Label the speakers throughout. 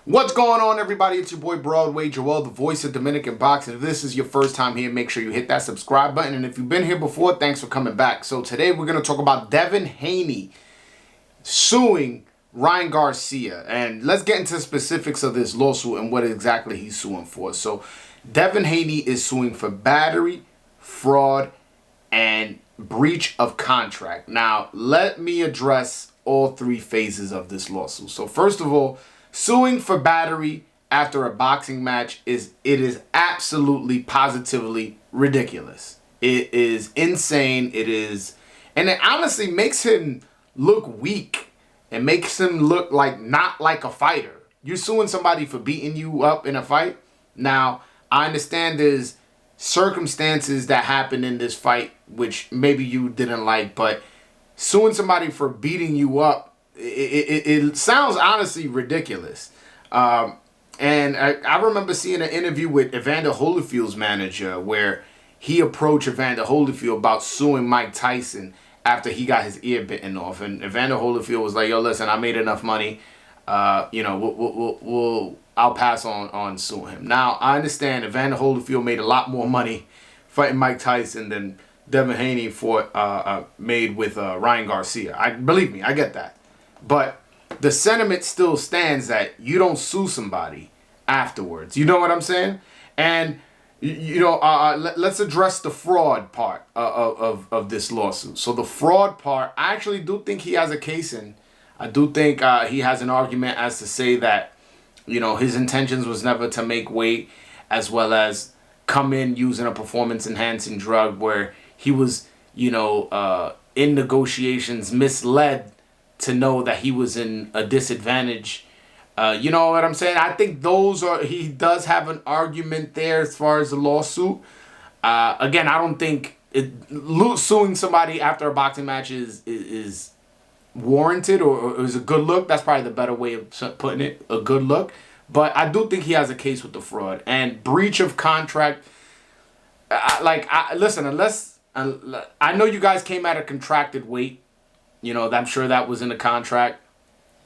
Speaker 1: What's going on, everybody? It's your boy Broadway Joel, the voice of Dominican boxing. If this is your first time here, make sure you hit that subscribe button. And if you've been here before, thanks for coming back. So today we're going to talk about Devin Haney suing Ryan Garcia. And let's get into the specifics of this lawsuit and what exactly he's suing for. So Devin Haney is suing for battery, fraud, and breach of contract. Now, let me address all three phases of this lawsuit. So first of all, suing for battery after a boxing match is absolutely positively ridiculous. It is insane. And it honestly makes him look weak. It makes him look like not like a fighter. You're suing somebody for beating you up in a fight. Now, I understand there's circumstances that happened in this fight which maybe you didn't like, but suing somebody for beating you up, it sounds honestly ridiculous. And I remember seeing an interview with Evander Holyfield's manager where he approached Evander Holyfield about suing Mike Tyson after he got his ear bitten off. And Evander Holyfield was like, yo, listen, I made enough money. I'll pass on suing him. Now, I understand Evander Holyfield made a lot more money fighting Mike Tyson than Devin Haney made with Ryan Garcia. Believe me, I get that. But the sentiment still stands that you don't sue somebody afterwards. You know what I'm saying? And, let's address the fraud part of this lawsuit. So the fraud part, I actually do think he has a case in. I do think he has an argument as to say that, his intentions was never to make weight as well as come in using a performance-enhancing drug where he was, in negotiations misled to know that he was in a disadvantage. You know what I'm saying? I think he does have an argument there as far as the lawsuit. Again, I don't think suing somebody after a boxing match is warranted or is a good look. That's probably the better way of putting it, a good look. But I do think he has a case with the fraud and breach of contract. Listen, unless I know you guys came at a contracted weight. I'm sure that was in the contract.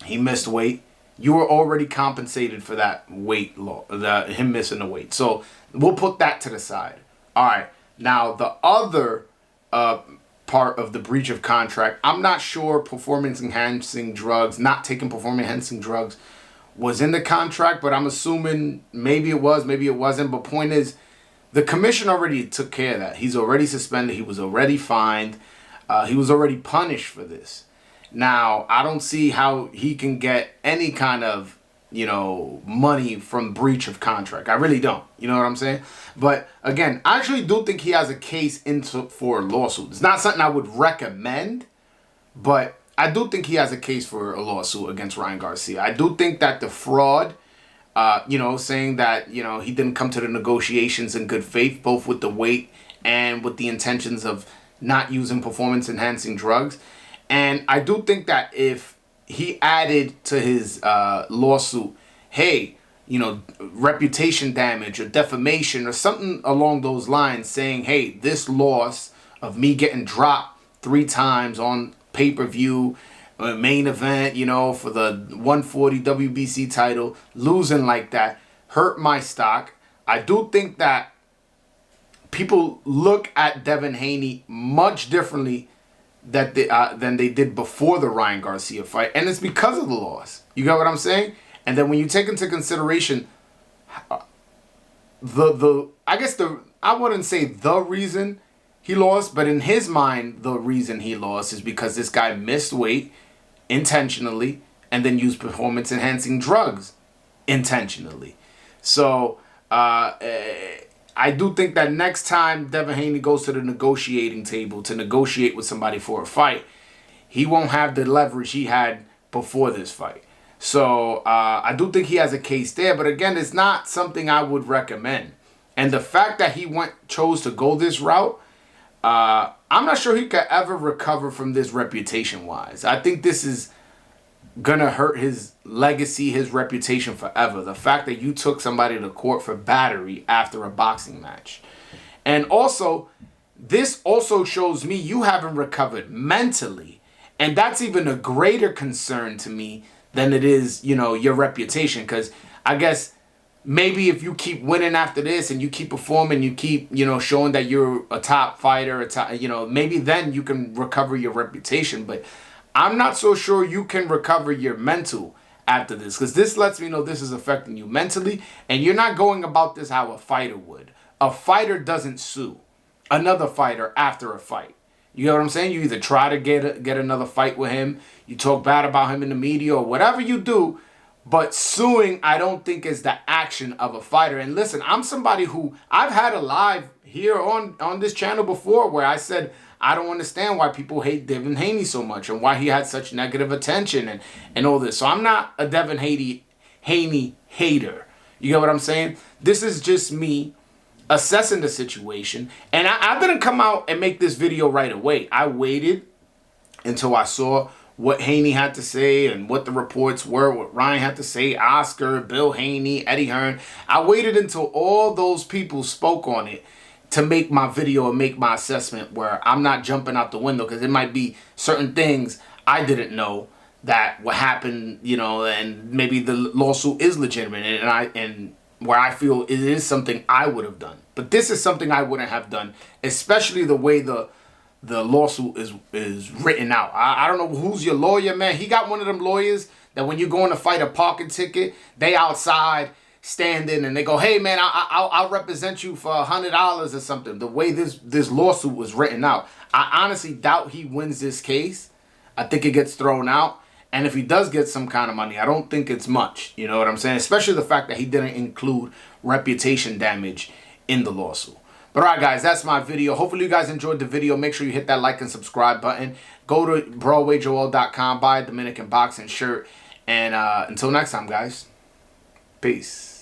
Speaker 1: He missed weight. You were already compensated for that weight him missing the weight. So we'll put that to the side. All right. Now, the other part of the breach of contract, I'm not sure performance-enhancing drugs, not taking performance-enhancing drugs was in the contract, but I'm assuming maybe it was, maybe it wasn't. But point is, the commission already took care of that. He's already suspended. He was already fined. He was already punished for this. Now, I don't see how he can get any kind of, money from breach of contract. I really don't. You know what I'm saying? But again, I actually do think he has a case for a lawsuit. It's not something I would recommend, but I do think he has a case for a lawsuit against Ryan Garcia. I do think that the fraud, saying that, he didn't come to the negotiations in good faith, both with the weight and with the intentions of not using performance-enhancing drugs. And I do think that if he added to his lawsuit, hey, reputation damage or defamation or something along those lines, saying, hey, this loss of me getting dropped 3 times on pay-per-view, main event, for the 140 WBC title, losing like that, hurt my stock. I do think that people look at Devin Haney much differently than they did before the Ryan Garcia fight, and it's because of the loss. You got what I'm saying? And then when you take into consideration I wouldn't say the reason he lost, but in his mind, the reason he lost is because this guy missed weight intentionally and then used performance-enhancing drugs intentionally. So, I do think that next time Devin Haney goes to the negotiating table to negotiate with somebody for a fight, he won't have the leverage he had before this fight. So I do think he has a case there. But again, it's not something I would recommend. And the fact that he chose to go this route, I'm not sure he could ever recover from this reputation-wise. I think this is going to hurt his legacy, his reputation forever. The fact that you took somebody to court for battery after a boxing match. And also, this also shows me you haven't recovered mentally. And that's even a greater concern to me than it is, your reputation. Because I guess maybe if you keep winning after this and you keep performing, you keep, you know, showing that you're a top fighter, you know, maybe then you can recover your reputation. But I'm not so sure you can recover your mental after this, because this lets me know this is affecting you mentally, and you're not going about this how a fighter would. A fighter doesn't sue another fighter after a fight. You know what I'm saying? You either try to get another fight with him, you talk bad about him in the media, or whatever you do. But suing, I don't think, is the action of a fighter. And listen, I'm somebody who, I've had a live here on this channel before where I said, I don't understand why people hate Devin Haney so much and why he had such negative attention and all this. So I'm not a Devin Haney hater. You get what I'm saying? This is just me assessing the situation. And I didn't come out and make this video right away. I waited until I saw what Haney had to say and what the reports were, what Ryan had to say, Oscar, Bill Haney, Eddie Hearn. I waited until all those people spoke on it to make my video and make my assessment, where I'm not jumping out the window, because it might be certain things I didn't know that what happened, you know, and maybe the lawsuit is legitimate, and where I feel it is something I would have done. But this is something I wouldn't have done, especially the way the lawsuit is written out. I don't know who's your lawyer, man. He got one of them lawyers that when you go in to fight a parking ticket, they outside standing and they go, hey man, I'll represent you for $100 or something. The way this lawsuit was written out, I honestly doubt he wins this case. I think it gets thrown out. And if he does get some kind of money, I don't think it's much. You know what I'm saying? Especially the fact that he didn't include reputation damage in the lawsuit. But alright guys, that's my video. Hopefully you guys enjoyed the video. Make sure you hit that like and subscribe button. Go to BroadwayJoel.com, buy a Dominican boxing shirt. And until next time guys, peace.